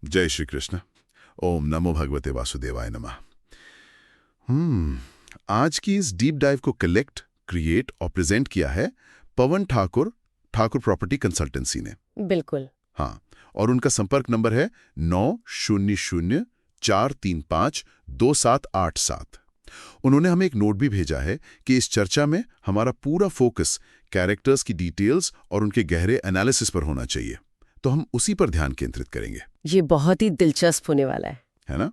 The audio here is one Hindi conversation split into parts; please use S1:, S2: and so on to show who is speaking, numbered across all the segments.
S1: जय श्री कृष्ण। ओम नमो भगवते वासुदेवाय नमः। आज की इस डीप डाइव को कलेक्ट, क्रिएट और प्रेजेंट किया है पवन ठाकुर प्रॉपर्टी कंसल्टेंसी ने।
S2: बिल्कुल।
S1: हाँ, और उनका संपर्क नंबर है 9004352787। उन्होंने हमें एक नोट भी भेजा है कि इस चर्चा में हमारा पूरा फोकस कैरेक्टर्स की डिटेल्स और उनके गहरे एनालिसिस पर होना चाहिए, तो हम उसी पर ध्यान केंद्रित करेंगे।
S2: ये बहुत ही दिलचस्प होने वाला
S1: है ना?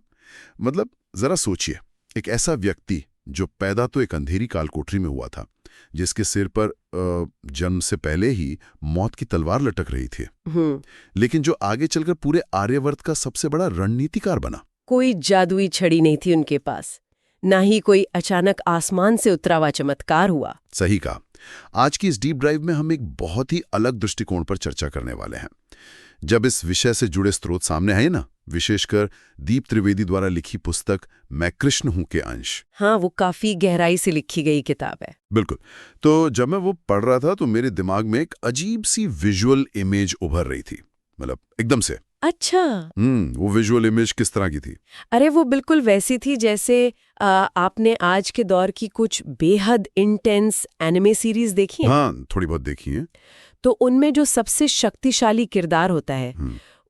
S1: मतलब जरा सोचिए, एक ऐसा व्यक्ति जो पैदा तो एक अंधेरी काल कोठरी में हुआ था, जिसके सिर पर जन्म से पहले ही मौत की तलवार लटक रही थी, लेकिन जो आगे चलकर पूरे आर्यवर्त का सबसे बड़ा रणनीतिकार बना।
S2: कोई जादुई छड़ी नहीं थी उनके पास, ना ही कोई अचानक आसमान से उतरा हुआ चमत्कार हुआ।
S1: सही कहा। आज की इस डीप ड्राइव में हम एक बहुत ही अलग दृष्टिकोण पर चर्चा करने वाले हैं। जब इस विषय से जुड़े स्रोत सामने आए ना, विशेषकर दीप त्रिवेदी द्वारा लिखी पुस्तक मैं कृष्ण हूं के अंश।
S2: हाँ, वो काफी गहराई से लिखी गई किताब है।
S1: बिल्कुल। तो जब मैं वो पढ़ रहा था तो मेरे दिमाग में एक अजीब सी विजुअल इमेज उभर रही थी, मतलब एकदम से।
S2: अच्छा।
S1: वो विजुअल इमेज किस तरह की थी?
S2: अरे वो बिल्कुल वैसी थी जैसे आपने आज के दौर की कुछ बेहद इंटेंस एनिमे सीरीज देखी है?
S1: हाँ, थोड़ी बहुत देखी है।
S2: तो उनमें जो सबसे शक्तिशाली किरदार होता है,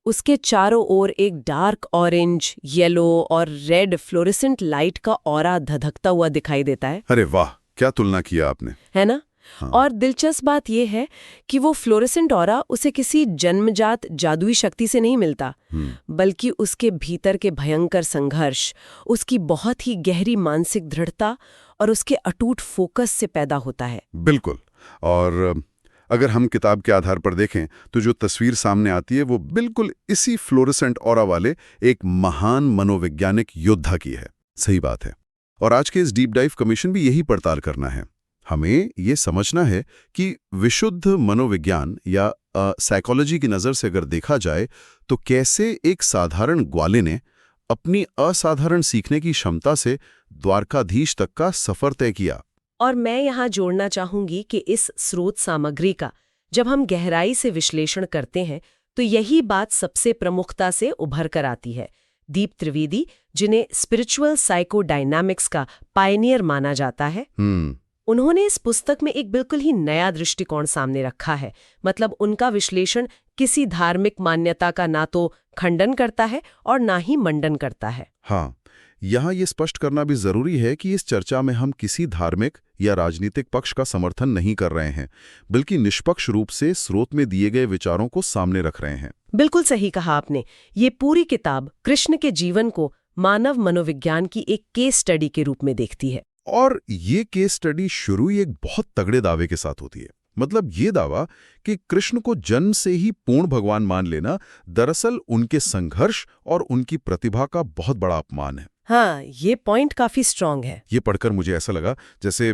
S2: उसके चारों ओर एक डार्क ऑरेंज, येलो और रेड फ्लोरेसेंट लाइट का ऑरा धधकता हुआ दिखाई देता है।
S1: अरे वाह, क्या तुलना किया आपने,
S2: है ना?
S1: हाँ।
S2: और दिलचस्प बात यह है कि वो फ्लोरेसेंट ऑरा उसे किसी जन्मजात जादुई शक्ति से नहीं मिलता, बल्कि उसके भीतर के भयंकर संघर्ष, उसकी बहुत ही गहरी मानसिक दृढ़ता और उसके अटूट फोकस से पैदा होता है।
S1: बिल्कुल। और अगर हम किताब के आधार पर देखें तो जो तस्वीर सामने आती है वो बिल्कुल इसी फ्लोरेसेंट ऑरा वाले एक महान मनोवैज्ञानिक योद्धा की है। सही बात है। और आज के इस डीप डाइव कमीशन भी यही पड़ताल करना है। हमें ये समझना है कि विशुद्ध मनोविज्ञान या साइकोलॉजी की नज़र से अगर देखा जाए तो कैसे एक साधारण ग्वाले ने अपनी असाधारण सीखने की क्षमता से द्वारकाधीश तक का सफर तय किया।
S2: और मैं यहाँ जोड़ना चाहूंगी कि इस स्रोत सामग्री का जब हम गहराई से विश्लेषण करते हैं तो यही बात सबसे प्रमुखता से उभर कर आती है। दीप त्रिवेदी, जिन्हें स्पिरिचुअल साइकोडायनामिक्स का पायनियर माना जाता है, उन्होंने इस पुस्तक में एक बिल्कुल ही नया दृष्टिकोण सामने रखा है। मतलब उनका विश्लेषण किसी धार्मिक मान्यता का ना तो खंडन करता है और ना ही मंडन करता है।
S1: हाँ, यहाँ ये स्पष्ट करना भी जरूरी है कि इस चर्चा में हम किसी धार्मिक या राजनीतिक पक्ष का समर्थन नहीं कर रहे हैं, बल्कि निष्पक्ष रूप से स्रोत में दिए गए विचारों को सामने रख रहे हैं। बिल्कुल
S2: सही कहा आपने। ये पूरी किताब कृष्ण के जीवन को मानव मनोविज्ञान की एक केस स्टडी के रूप में देखती है।
S1: और ये केस स्टडी शुरू ही एक बहुत तगड़े दावे के साथ होती है। मतलब ये दावा कि कृष्ण को जन्म से ही पूर्ण भगवान मान लेना दरअसल उनके संघर्ष और उनकी प्रतिभा का बहुत बड़ा अपमान है।
S2: हाँ, ये पॉइंट काफी स्ट्रांग है।
S1: ये पढ़कर मुझे ऐसा लगा जैसे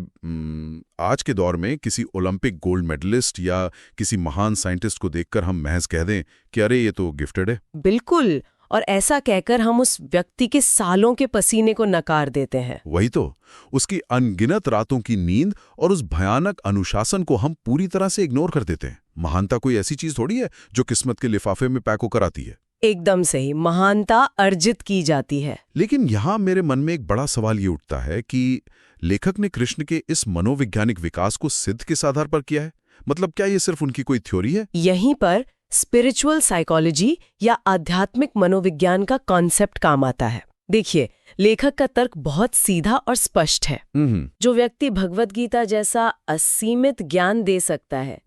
S1: आज के दौर में किसी ओलंपिक गोल्ड मेडलिस्ट या किसी महान साइंटिस्ट को देखकर हम महज कह दें कि अरे ये तो गिफ्टेड है।
S2: बिल्कुल। और ऐसा कहकर हम उस व्यक्ति के सालों के पसीने को नकार देते हैं।
S1: वही तो, उसकी अनगिनत रातों की नींद और उस भयानक अनुशासन को हम पूरी तरह से इग्नोर कर देते हैं। महानता कोई ऐसी चीज थोड़ी है जो किस्मत के लिफाफे में पैक होकर आती है।
S2: एकदम सही, महानता अर्जित की जाती है।
S1: लेकिन यहाँ मेरे मन में एक बड़ा सवाल ये उठता है कि लेखक ने कृष्ण के इस मनोवैज्ञानिक विकास को सिद्ध किस आधार पर किया है? मतलब क्या ये सिर्फ उनकी कोई थ्योरी है?
S2: यहीं पर स्पिरिचुअल साइकोलॉजी या आध्यात्मिक मनोविज्ञान का कॉन्सेप्ट काम आता है। देखिए, लेखक का तर्क बहुत सीधा और स्पष्ट है। जो व्यक्ति भगवत गीता जैसा असीमित ज्ञान दे सकता है,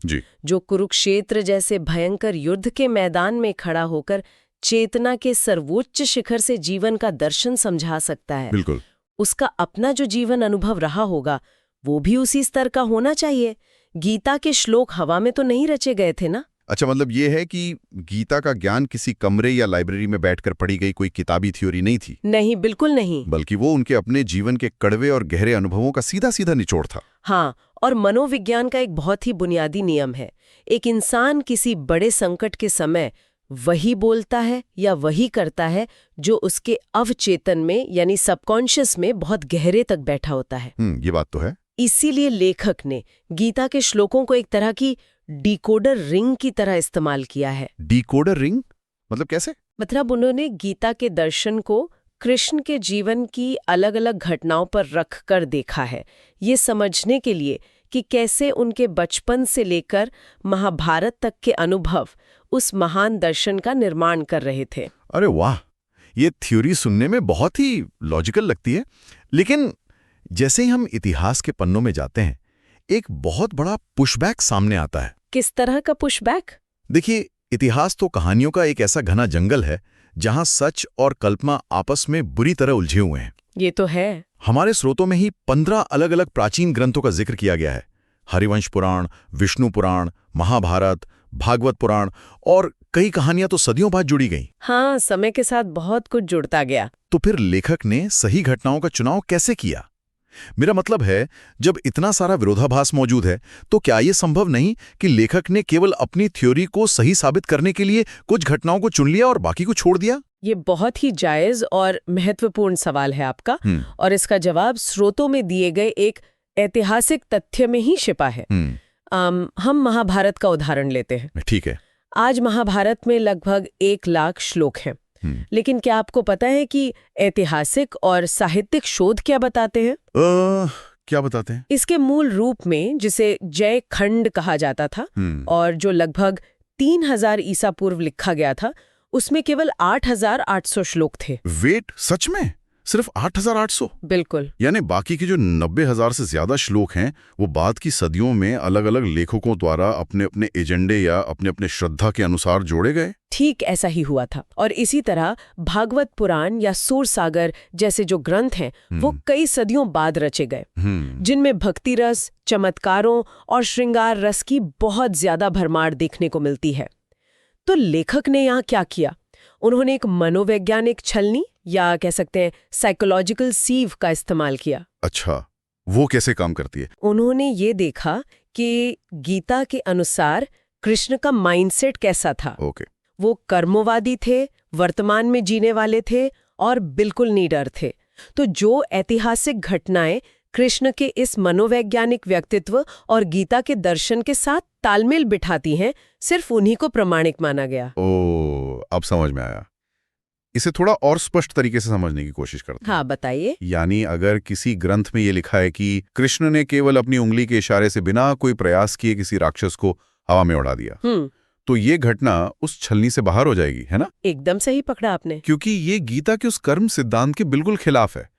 S2: जो कुरुक्षेत्र जैसे भयंकर युद्ध के मैदान में खड़ा होकर चेतना के सर्वोच्च शिखर से जीवन का दर्शन समझा सकता है,
S1: बिल्कुल,
S2: उसका अपना जो जीवन अनुभव रहा होगा वो भी उसी स्तर का होना चाहिए। गीता के श्लोक हवा में तो नहीं रचे गए थे ना।
S1: अच्छा, मतलब ये है कि गीता का ज्ञान किसी कमरे या लाइब्रेरी में बैठकर पढ़ी गई कोई किताबी थ्योरी नहीं थी।
S2: नहीं, बिल्कुल नहीं।
S1: बल्कि वो उनके अपने जीवन के कड़वे और गहरे अनुभवों का सीधा सीधा निचोड़ था।
S2: हाँ, और मनोविज्ञान का एक बहुत ही बुनियादी नियम है। एक इंसान किसी बड़े संकट के समय वही बोलता है या वही करता है जो उसके अवचेतन में यानी सबकॉन्शियस में बहुत गहरे तक बैठा होता है।
S1: ये बात तो है।
S2: इसीलिए लेखक ने गीता के श्लोकों को एक तरह की डिकोडर रिंग की तरह इस्तेमाल किया है।
S1: डिकोडर रिंग मतलब कैसे?
S2: मतलब उन्होंने गीता के दर्शन को कृष्ण के जीवन की अलग-अलग घटनाओं पर रख कर देखा है, ये समझने के लिए कि कैसे उनके बचपन से लेकर महाभारत तक के अनुभव उस महान दर्शन का निर्माण कर रहे थे।
S3: अरे वाह, ये थ्योरी सुनने में बहुत ही लॉजिकल लगती है। लेकिन जैसे ही हम इतिहास के पन्नों में जाते हैं, एक बहुत बड़ा पुशबैक सामने आता है।
S2: किस तरह का पुशबैक?
S3: देखिए, इतिहास तो कहानियों का एक ऐसा घना जंगल है जहां सच और कल्पना आपस में बुरी तरह उलझे हुए हैं।
S2: ये तो है।
S3: हमारे स्रोतों में ही 15 अलग अलग प्राचीन ग्रंथों का जिक्र किया गया है। हरिवंश पुराण, विष्णु पुराण, महाभारत, भागवत पुराण और कई कहानियां तो सदियों बाद जुड़ी गईं।
S2: हाँ, समय के साथ बहुत कुछ जुड़ता गया।
S3: तो फिर लेखक ने सही घटनाओं का चुनाव कैसे किया? मेरा मतलब है, जब इतना सारा विरोधाभास मौजूद है, तो क्या ये संभव नहीं कि लेखक ने केवल अपनी थ्योरी को सही साबित करने के लिए कुछ घटनाओं को चुन लिया और बाकी को छोड़ दिया?
S2: ये बहुत ही जायज और महत्वपूर्ण सवाल है आपका, और इसका जवाब स्रोतों में दिए गए एक ऐतिहासिक तथ्य में ही छिपा है। हम महाभारत का उदाहरण लेते हैं।
S3: ठीक है।
S2: आज महाभारत में लगभग 1 लाख श्लोक हैं। लेकिन क्या आपको पता है कि ऐतिहासिक और साहित्यिक शोध क्या बताते हैं?
S3: क्या बताते हैं?
S2: इसके मूल रूप में, जिसे जय खंड कहा जाता था और जो लगभग 3000 ईसा पूर्व लिखा गया था, उसमें केवल 8800 श्लोक थे।
S3: वेट, सच में सिर्फ 8800?
S2: बिल्कुल।
S1: यानी बाकी के जो 90,000 से ज्यादा श्लोक हैं वो बाद की सदियों में अलग अलग लेखकों द्वारा अपने अपने एजेंडे या अपने अपने श्रद्धा के अनुसार जोड़े गए।
S2: ठीक ऐसा ही हुआ था। और इसी तरह भागवत पुराण या सूरसागर जैसे जो ग्रंथ हैं वो कई सदियों बाद रचे गए, जिनमें भक्ति रस, चमत्कारों और श्रृंगार रस की बहुत ज्यादा भरमार देखने को मिलती है। तो लेखक ने यहाँ क्या किया? उन्होंने एक मनोवैज्ञानिक छलनी या कह सकते हैं साइकोलॉजिकल सीव का इस्तेमाल किया।
S1: अच्छा, वो कैसे काम करती है?
S2: उन्होंने ये देखा कि गीता के अनुसार कृष्ण का माइंडसेट कैसा था।
S1: ओके।
S2: वो कर्मवादी थे, वर्तमान में जीने वाले थे और बिल्कुल निडर थे। तो जो ऐतिहासिक घटनाएं कृष्ण के इस मनोवैज्ञानिक व्यक्तित्व और गीता के दर्शन के साथ तालमेल बिठाती हैं, सिर्फ उन्हीं को प्रमाणिक माना गया।
S1: अब समझ में आया। इसे थोड़ा और स्पष्ट तरीके से समझने की कोशिश करते हैं।
S2: हाँ, बताइए।
S1: यानी अगर किसी ग्रंथ में ये लिखा है कि कृष्ण ने केवल अपनी उंगली के इशारे से बिना कोई प्रयास किए किसी राक्षस को हवा में उड़ा दिया, तो ये घटना उस छलनी से बाहर हो जाएगी, है ना?
S2: एकदम सही पकड़ा आपने।
S1: क्योंकि ये गीता के उस कर्म सिद्धांत के बिल्कुल खिलाफ है,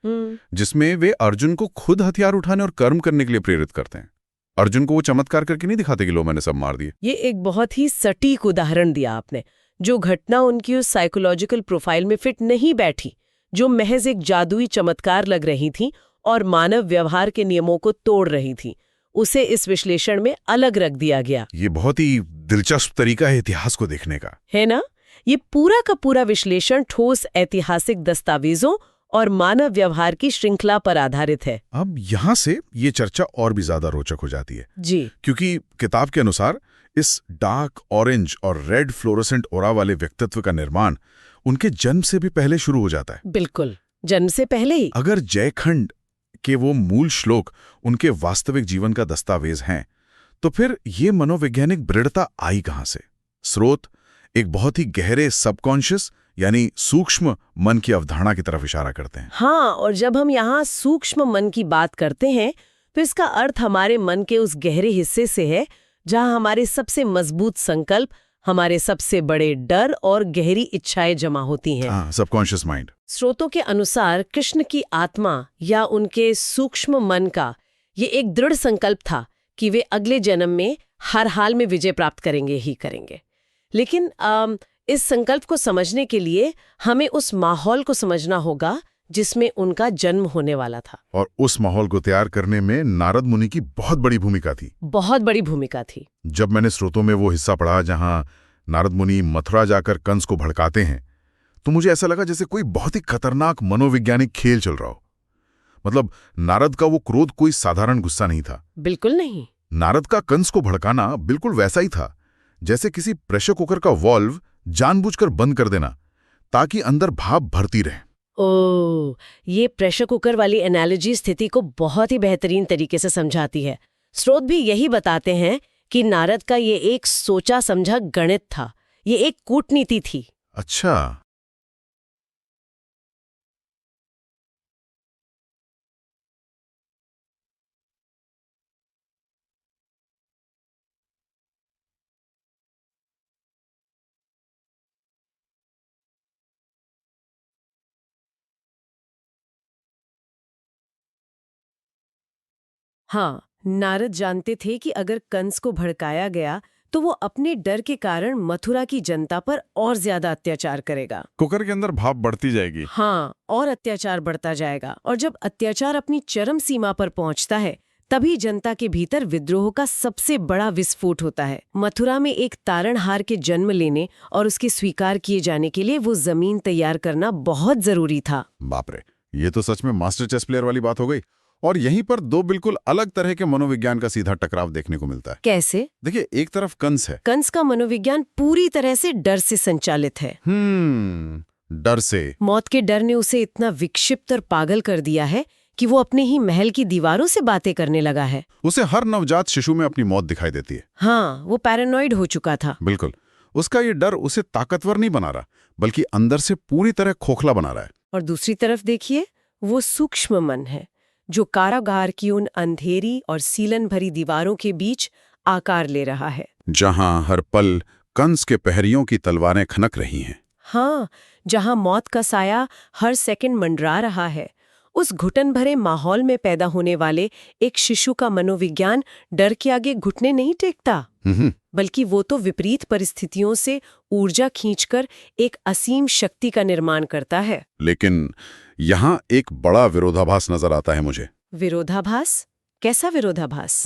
S1: जिसमें वे अर्जुन को खुद हथियार उठाने और कर्म करने के लिए प्रेरित करते हैं। अर्जुन को वो चमत्कार करके नहीं दिखाते कि लो मैंने सब मार दिए।
S2: ये एक बहुत ही सटीक उदाहरण दिया आपने। जो घटना उनकी उस साइकोलॉजिकल प्रोफाइल में फिट नहीं बैठी, जो महज एक जादुई चमत्कार लग रही थी और मानव व्यवहार के नियमों को तोड़ रही थी, उसे इस विश्लेषण में अलग रख दिया गया।
S1: ये बहुत ही दिलचस्प तरीका है इतिहास को देखने का,
S2: है ना? ये पूरा का पूरा विश्लेषण ठोस ऐतिहासिक दस्तावेजों और मानव व्यवहार की श्रृंखला पर आधारित है।
S1: अब यहाँ से ये चर्चा और भी ज्यादा रोचक हो जाती है
S2: जी,
S1: क्योंकि किताब के अनुसार इस डार्क ऑरेंज और रेड फ्लोरोसेंट ओरा वाले व्यक्तित्व का निर्माण उनके जन्म से भी पहले शुरू हो जाता है।
S2: बिल्कुल, जन्म से पहले ही।
S1: अगर जयखंड के वो मूल श्लोक उनके वास्तविक जीवन का दस्तावेज हैं, तो फिर ये मनोवैज्ञानिक दृढ़ता आई कहां से? स्रोत एक बहुत ही गहरे सबकॉन्शियस यानी सूक्ष्म मन की अवधारणा की तरफ इशारा करते हैं।
S2: हाँ, और जब हम यहाँ सूक्ष्म मन की बात करते हैं तो इसका अर्थ हमारे मन के उस गहरे हिस्से से है जहाँ हमारे सबसे मजबूत संकल्प, हमारे सबसे बड़े डर और गहरी इच्छाएं जमा होती हैं।
S1: Subconscious mind.
S2: स्रोतों के अनुसार कृष्ण की आत्मा या उनके सूक्ष्म मन का ये एक दृढ़ संकल्प था कि वे अगले जन्म में हर हाल में विजय प्राप्त करेंगे ही करेंगे। लेकिन इस संकल्प को समझने के लिए हमें उस माहौल को समझना होगा जिसमें उनका जन्म होने वाला था।
S1: और उस माहौल को तैयार करने में नारद मुनि की बहुत बड़ी भूमिका थी।
S2: बहुत बड़ी भूमिका थी।
S1: जब मैंने स्रोतों में वो हिस्सा पढ़ा जहां नारद मुनि मथुरा जाकर कंस को भड़काते हैं, तो मुझे ऐसा लगा जैसे कोई बहुत ही खतरनाक मनोवैज्ञानिक खेल चल रहा हो। मतलब नारद का वो क्रोध कोई साधारण गुस्सा नहीं था।
S2: बिल्कुल नहीं।
S1: नारद का कंस को भड़काना बिल्कुल वैसा ही था जैसे किसी प्रेशर कुकर का वॉल्व जानबूझकर बंद कर देना ताकि अंदर भाप भरती रहे।
S2: ओह, ये प्रेशर कुकर वाली एनालॉजी स्थिति को बहुत ही बेहतरीन तरीके से समझाती है। स्रोत भी यही बताते हैं कि नारद का ये एक सोचा समझा गणित था, ये एक कूटनीति थी।
S1: अच्छा।
S2: हाँ, नारद जानते थे कि अगर कंस को भड़काया गया तो वो अपने डर के कारण मथुरा की जनता पर और ज्यादा अत्याचार करेगा।
S4: कुकर के अंदर भाप बढ़ती जाएगी।
S2: हाँ, और अत्याचार बढ़ता जाएगा, और जब अत्याचार अपनी चरम सीमा पर पहुंचता है तभी जनता के भीतर विद्रोह का सबसे बड़ा विस्फोट होता है। मथुरा में एक तारणहार के जन्म लेने और उसके स्वीकार किए जाने के लिए वो जमीन तैयार करना बहुत जरूरी था।
S4: बाप रे, ये तो सच में मास्टर चेस प्लेयर वाली बात हो गई। और यहीं पर दो बिल्कुल अलग तरह के मनोविज्ञान का सीधा टकराव देखने को मिलता है।
S2: कैसे?
S4: देखिए, एक तरफ कंस है।
S2: कंस का मनोविज्ञान पूरी तरह से डर से संचालित है।
S4: डर से।
S2: मौत के डर ने उसे इतना विक्षिप्त और पागल कर दिया है कि वो अपने ही महल की दीवारों से बातें करने लगा है।
S4: उसे हर नवजात शिशु में अपनी मौत दिखाई देती है।
S2: हाँ, वो पैरानॉइड हो चुका था।
S4: बिल्कुल। उसका ये डर उसे ताकतवर नहीं बना रहा, बल्कि अंदर से पूरी तरह खोखला बना रहा है।
S2: और दूसरी तरफ देखिए, वो सूक्ष्म मन है जो कारागार की उन अंधेरी और सीलन भरी दीवारों के बीच आकार ले रहा है,
S4: जहां हर पल कंस के प्रहरियों की तलवारें खनक रही हैं।
S2: हाँ, जहां मौत का साया हर सेकंड मंडरा रहा है। उस घुटन भरे माहौल में पैदा होने वाले एक शिशु का मनोविज्ञान डर के आगे घुटने नहीं टेकता, बल्कि वो तो विपरीत परिस्थितियों से ऊर्जा खींचकर एक असीम शक्ति का निर्माण करता है।
S4: लेकिन यहाँ एक बड़ा विरोधाभास नजर आता है मुझे।
S2: विरोधाभास? कैसा विरोधाभास?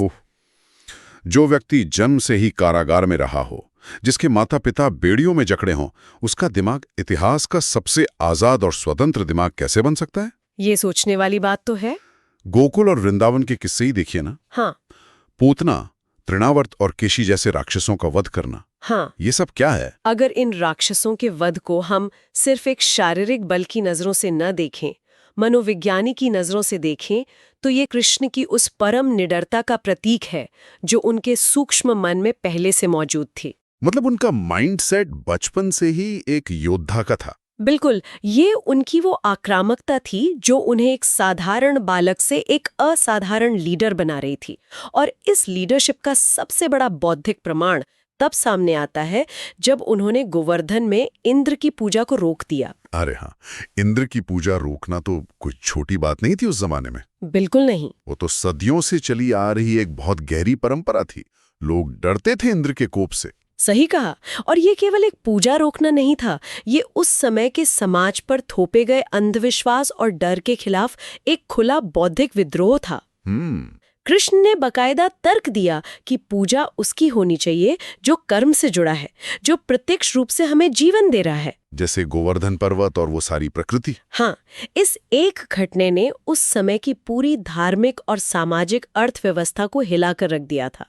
S4: जो व्यक्ति जन्म से ही कारागार में रहा हो, जिसके माता पिता बेड़ियों में जकड़े हों, उसका दिमाग इतिहास का सबसे आजाद और स्वतंत्र दिमाग कैसे बन सकता है?
S2: ये सोचने वाली बात तो है।
S4: गोकुल और वृंदावन के किस्से ही देखिए ना।
S2: हाँ।
S4: पूतना, तृणावर्त और केशी जैसे राक्षसों का वध करना।
S2: हाँ,
S4: ये सब क्या है?
S2: अगर इन राक्षसों के वध को हम सिर्फ एक शारीरिक बल की नजरों से न देखें, मनोविज्ञानी की नजरों से देखें, तो ये कृष्ण की उस परम निडरता का प्रतीक है जो उनके सूक्ष्म मन में पहले से मौजूद थी।
S4: मतलब उनका माइंडसेट बचपन से ही एक योद्धा का था।
S2: बिल्कुल, ये उनकी वो आक्रामकता थी जो उन्हें एक साधारण बालक से एक असाधारण लीडर बना रही थी। और इस लीडरशिप का सबसे बड़ा बौद्धिक प्रमाण तब सामने आता है जब उन्होंने गोवर्धन में इंद्र की पूजा को रोक दिया।
S4: अरे हाँ, इंद्र की पूजा रोकना तो कोई छोटी बात नहीं थी उस जमाने में।
S2: बिल्कुल नहीं।
S4: वो तो सदियों से चली आ रही एक बहुत गहरी परंपरा थी। लोग डरते थे इंद्र के कोप से।
S2: सही कहा। और ये केवल एक पूजा रोकना नहीं था, ये उस समय के समाज पर थोपे गए अंधविश्वास और डर के खिलाफ एक खुला बौद्धिक विद्रोह था। कृष्ण ने बकायदा तर्क दिया कि पूजा उसकी होनी चाहिए जो कर्म से जुड़ा है, जो प्रत्यक्ष रूप से हमें जीवन दे रहा है,
S4: जैसे गोवर्धन पर्वत और वो सारी प्रकृति।
S2: हाँ, इस एक घटने ने उस समय की पूरी धार्मिक और सामाजिक अर्थव्यवस्था को हिलाकर रख दिया था।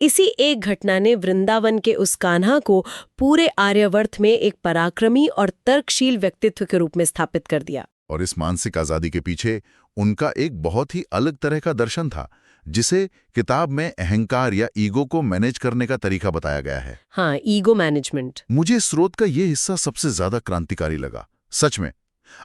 S2: इसी एक घटना ने वृंदावन के उस कान्हा को पूरे आर्यावर्त में एक पराक्रमी और तर्कशील व्यक्तित्व के रूप में स्थापित कर दिया।
S4: और इस मानसिक आजादी के पीछे उनका एक बहुत ही अलग तरह का दर्शन था, जिसे किताब में अहंकार या ईगो को मैनेज करने का तरीका बताया गया है।
S2: हाँ, ईगो मैनेजमेंट।
S4: मुझे स्रोत का ये हिस्सा सबसे ज्यादा क्रांतिकारी लगा। सच में,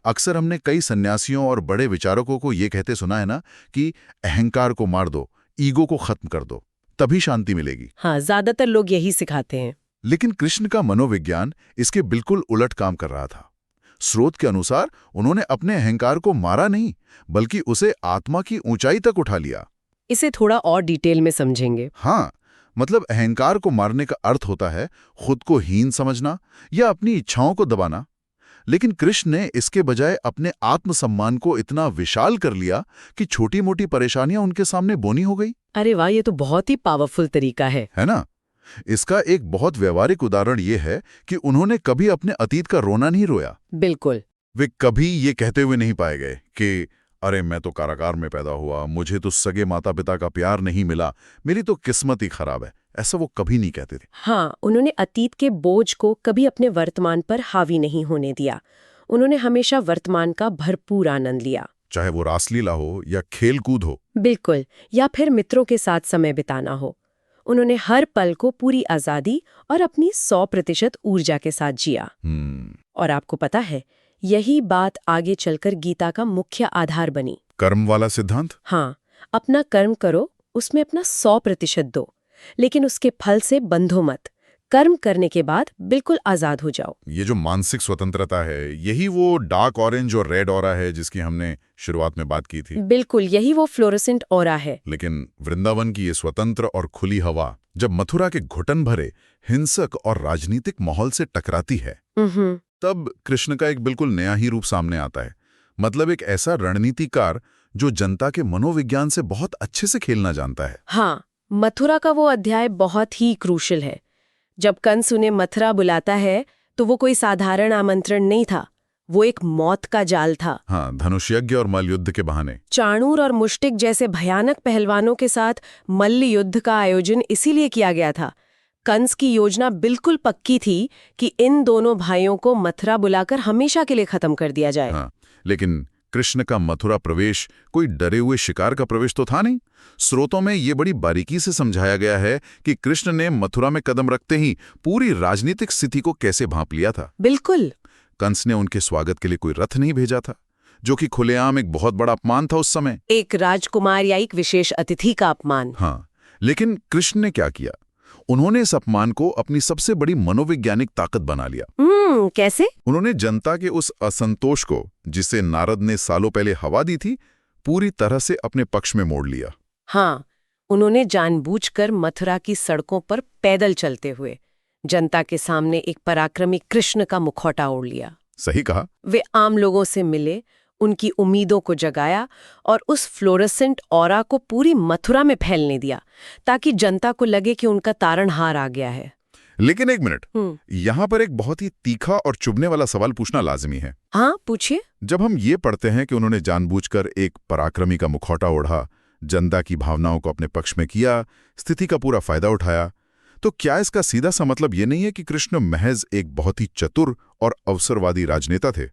S4: अक्सर हमने कई सन्यासियों और बड़े विचारकों को ये कहते सुना है ना कि अहंकार को मार दो, ईगो को खत्म कर दो, तभी शांति मिलेगी।
S2: हाँ, ज्यादातर लोग यही सिखाते हैं।
S4: लेकिन कृष्ण का मनोविज्ञान इसके बिल्कुल उलट काम कर रहा था। स्रोत के अनुसार उन्होंने अपने अहंकार को मारा नहीं, बल्कि उसे आत्मा की ऊंचाई तक उठा लिया।
S2: इसे थोड़ा और डिटेल में समझेंगे।
S4: हाँ, मतलब अहंकार को मारने का अर्थ होता है खुद को हीन समझना या अपनी इच्छाओं को दबाना। लेकिन कृष्ण ने इसके बजाय अपने आत्मसम्मान को इतना विशाल कर लिया कि छोटी मोटी परेशानियां उनके सामने बोनी हो गई।
S2: अरे वाह, ये तो बहुत ही पावरफुल तरीका है
S4: ना? इसका एक बहुत व्यवहारिक उदाहरण ये है कि उन्होंने कभी अपने अतीत का रोना नहीं रोया।
S2: बिल्कुल।
S4: वे कभी ये कहते हुए नहीं पाए गए कि अरे मैं तो कारागार में पैदा हुआ, मुझे तो सगे माता पिता का प्यार नहीं मिला, मेरी तो किस्मत ही खराब है। ऐसा वो कभी नहीं कहते थे।
S2: हाँ, उन्होंने अतीत के बोझ को कभी अपने वर्तमान पर हावी नहीं होने दिया। उन्होंने हमेशा वर्तमान का भरपूर आनंद लिया,
S4: चाहे वो रासलीला हो या खेल कूद हो।
S2: बिल्कुल, या फिर मित्रों के साथ समय बिताना हो। उन्होंने हर पल को पूरी आजादी और अपनी 100% ऊर्जा के साथ जिया। और आपको पता है, यही बात आगे चलकर गीता का मुख्य आधार बनी।
S4: कर्म वाला सिद्धांत।
S2: हाँ, अपना कर्म करो, उसमें अपना 100% दो, लेकिन उसके फल से बंधो मत। कर्म करने के बाद बिल्कुल आजाद हो जाओ।
S4: ये जो मानसिक स्वतंत्रता है, यही वो डार्क ऑरेंज और रेड ऑरा है जिसकी हमने शुरुआत में बात की थी।
S2: बिल्कुल, यही वो फ्लोरोसेंट ऑरा है।
S4: लेकिन वृंदावन की ये स्वतंत्र और खुली हवा जब मथुरा के घुटन भरे हिंसक और राजनीतिक माहौल से टकराती है, तब कृष्ण का एक बिल्कुल नया ही रूप सामने आता है। मतलब एक ऐसा रणनीतिकार जो जनता के मनोविज्ञान से बहुत अच्छे से खेलना जानता है।
S2: हाँ, मथुरा का वो अध्याय बहुत ही क्रूशल है। जब कंस उन्हें मथुरा बुलाता है तो वो कोई साधारण आमंत्रण नहीं था, वो एक मौत का जाल था।
S4: हाँ, धनुष यज्ञ और मल्लयुद्ध के बहाने।
S2: चाणूर और मुष्टिक जैसे भयानक पहलवानों के साथ मल्ल युद्ध का आयोजन इसीलिए किया गया था। कंस की योजना बिल्कुल पक्की थी कि इन दोनों भाइयों को मथुरा बुलाकर हमेशा के लिए खत्म कर दिया जाए।
S4: हाँ, लेकिन कृष्ण का मथुरा प्रवेश कोई डरे हुए शिकार का प्रवेश तो था नहीं। स्रोतों में ये बड़ी बारीकी से समझाया गया है कि कृष्ण ने मथुरा में कदम रखते ही पूरी राजनीतिक स्थिति को कैसे भांप लिया था।
S2: बिल्कुल।
S4: कंस ने उनके स्वागत के लिए कोई रथ नहीं भेजा था, जो कि खुलेआम एक बहुत बड़ा अपमान था उस समय।
S2: एक राजकुमार या एक विशेष अतिथि का अपमान।
S4: हाँ, लेकिन कृष्ण ने क्या किया? उन्होंने इस अपमान को अपनी सबसे बड़ी मनोवैज्ञानिक ताकत बना लिया।
S2: कैसे?
S4: उन्होंने जनता के उस असंतोष को, जिसे नारद ने सालों पहले हवा दी थी, पूरी तरह से अपने पक्ष में मोड़ लिया।
S2: हाँ, उन्होंने जानबूझकर मथुरा की सड़कों पर पैदल चलते हुए जनता के सामने एक पराक्रमी कृष्ण का मुखौटा ओढ़ लिया।
S4: सही कहा।
S2: वे आम लोगों से मिले, उनकी उम्मीदों को जगाया और उस फ्लोरेसेंट ऑरा को पूरी मथुरा में फैलने दिया, ताकि जनता को लगे कि उनका तारणहार आ गया है।
S4: लेकिन एक मिनट, यहाँ पर एक बहुत ही तीखा और चुभने वाला सवाल पूछना लाजमी है।
S2: हाँ, पूछिए।
S4: जब हम ये पढ़ते हैं कि उन्होंने जानबूझकर एक पराक्रमी का मुखौटा ओढ़ा, जनता की भावनाओं को अपने पक्ष में किया, स्थिति का पूरा फायदा उठाया, तो क्या इसका सीधा सा मतलब ये नहीं है कि कृष्ण महज एक बहुत ही चतुर और अवसरवादी राजनेता थे?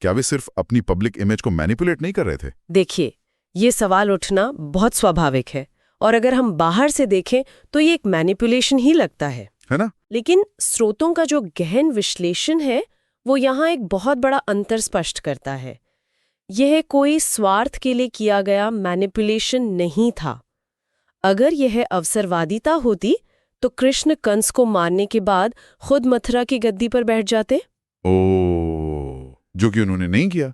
S4: क्या वे सिर्फ अपनी पब्लिक इमेज को मैनिपुलेट नहीं कर रहे थे?
S2: देखिए, ये सवाल उठना बहुत स्वाभाविक है, और अगर हम बाहर से देखें तो ये एक मैनिपुलेशन ही लगता है
S4: ना?
S2: लेकिन स्रोतों का जो गहन विश्लेषण है वो यहाँ एक बहुत बड़ा अंतर स्पष्ट करता है। यह कोई स्वार्थ के लिए किया गया मैनिपुलेशन नहीं था। अगर यह अवसरवादिता होती तो कृष्ण कंस को मारने के बाद खुद मथुरा की गद्दी पर बैठ जाते।
S4: जो कि उन्होंने नहीं किया।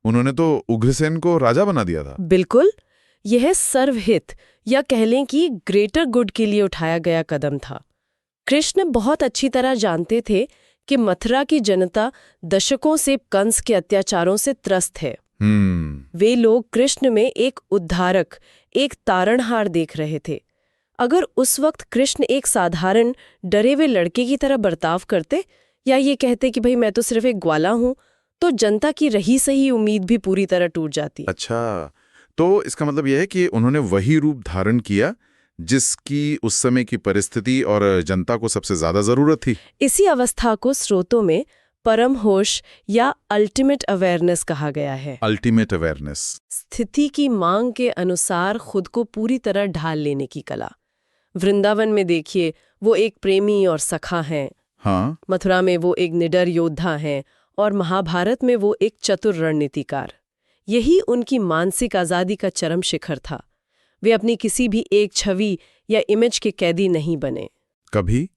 S4: उन्होंने तो उग्रसेन को राजा बना दिया था।
S2: बिल्कुल, यह सर्वहित या कह लें कि ग्रेटर गुड के लिए उठाया गया कदम था। कृष्ण बहुत अच्छी तरह जानते थे कि मथुरा की जनता दशकों से कंस के अत्याचारों से त्रस्त है। वे लोग कृष्ण में एक उद्धारक, एक तारणहार देख रहे थे। अगर उस वक्त कृष्ण एक साधारण डरे हुए लड़के की तरह बर्ताव करते या ये कहते कि भाई मैं तो सिर्फ एक ग्वाला हूं, तो जनता की रही सही उम्मीद भी पूरी तरह टूट जाती।
S4: अच्छा, तो इसका मतलब यह है कि उन्होंने वही रूप धारण किया जिसकी उस समय की परिस्थिति और जनता को सबसे ज्यादा जरूरत थी।
S2: इसी अवस्था को स्रोतों में परम होश या अल्टीमेट अवेयरनेस कहा गया है।
S4: अल्टीमेट अवेयरनेस,
S2: स्थिति की मांग के अनुसार खुद को पूरी तरह ढाल लेने की कला। वृंदावन में देखिए, वो एक प्रेमी और सखा हैं।
S4: हाँ।
S2: मथुरा में वो एक निडर योद्धा हैं, और महाभारत में वो एक चतुर रणनीतिकार। यही उनकी मानसिक आजादी का चरम शिखर था। वे अपनी किसी भी एक छवि या इमेज के कैदी नहीं बने
S4: कभी।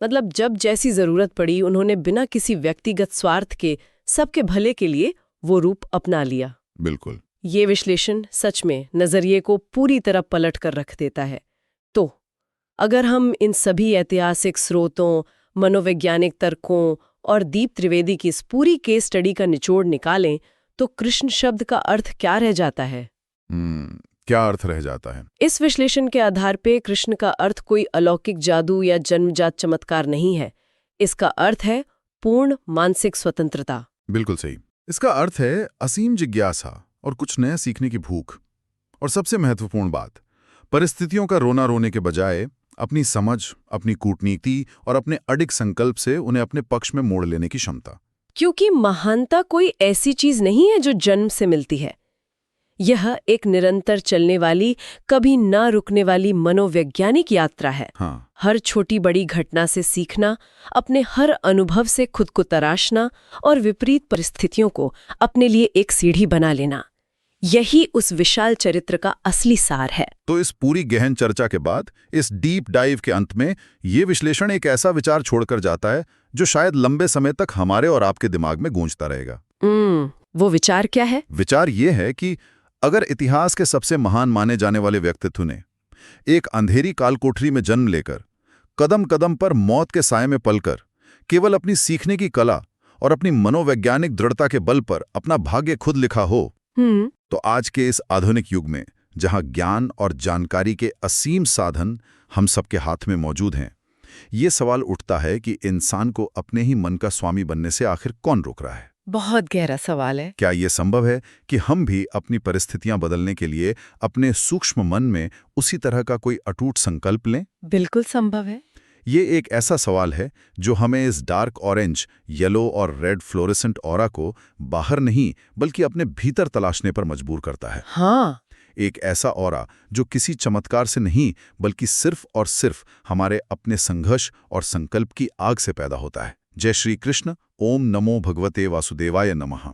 S2: मतलब जब जैसी जरूरत पड़ी उन्होंने बिना किसी व्यक्तिगत स्वार्थ के सबके भले के लिए वो रूप अपना लिया।
S4: बिल्कुल।
S2: ये विश्लेषण सच में नजरिए को पूरी तरह पलट कर रख देता है। तो अगर हम इन सभी ऐतिहासिक स्रोतों, मनोवैज्ञानिक तर्कों और दीप त्रिवेदी की इस पूरी केस स्टडी का निचोड़ निकालें, तो कृष्ण शब्द का अर्थ क्या रह जाता है?
S4: क्या अर्थ रह जाता है?
S2: इस विश्लेषण के आधार पे कृष्ण का अर्थ कोई अलौकिक जादू या जन्मजात चमत्कार नहीं है। इसका अर्थ है पूर्ण मानसिक स्वतंत्रता।
S4: बिल्कुल सही। इसका अर्थ है असीम जिज्ञासा और कुछ नया सीखने की भूख। और सबसे महत्वपूर्ण बात, परिस्थितियों का रोना रोने के बजाय अपनी समझ, अपनी कूटनीति और अपने अडिग संकल्प से उन्हें अपने पक्ष में मोड़ लेने की क्षमता।
S2: क्योंकि महानता कोई ऐसी चीज नहीं है जो जन्म से मिलती है। यह एक निरंतर चलने वाली, कभी न रुकने वाली मनोवैज्ञानिक यात्रा है।
S4: हाँ।
S2: हर छोटी बड़ी घटना से सीखना, अपने हर अनुभव से खुद को तराशना और विपरीत परिस्थितियों को अपने लिए एक सीढ़ी बना लेना। यही उस विशाल चरित्र का असली सार है।
S4: तो इस पूरी गहन चर्चा के बाद इस डीप डाइव के अंत में ये विश्लेषण एक ऐसा विचार छोड़कर जाता है जो शायद लंबे समय तक हमारे और आपके दिमाग में गूंजता रहेगा।
S2: वो विचार क्या है?
S4: विचार ये है कि अगर इतिहास के सबसे महान माने जाने वाले व्यक्तित्व ने एक अंधेरी कालकोठरी में जन्म लेकर कदम कदम पर मौत के साए में पलकर केवल अपनी सीखने की कला और अपनी मनोवैज्ञानिक दृढ़ता के बल पर अपना भाग्य खुद लिखा हो, तो आज के इस आधुनिक युग में जहां ज्ञान और जानकारी के असीम साधन हम सबके हाथ में मौजूद हैं, ये सवाल उठता है कि इंसान को अपने ही मन का स्वामी बनने से आखिर कौन रोक रहा है?
S2: बहुत गहरा सवाल है।
S4: क्या ये संभव है कि हम भी अपनी परिस्थितियां बदलने के लिए अपने सूक्ष्म मन में उसी तरह का कोई अटूट संकल्प लें?
S2: बिल्कुल संभव है।
S4: ये एक ऐसा सवाल है जो हमें इस डार्क ऑरेंज, येलो और रेड फ्लोरेसेंट ऑरा को बाहर नहीं बल्कि अपने भीतर तलाशने पर मजबूर करता है।
S2: हाँ,
S4: एक ऐसा ऑरा जो किसी चमत्कार से नहीं बल्कि सिर्फ और सिर्फ हमारे अपने संघर्ष और संकल्प की आग से पैदा होता है। जय श्री कृष्ण। ओम नमो भगवते वासुदेवाय नमः।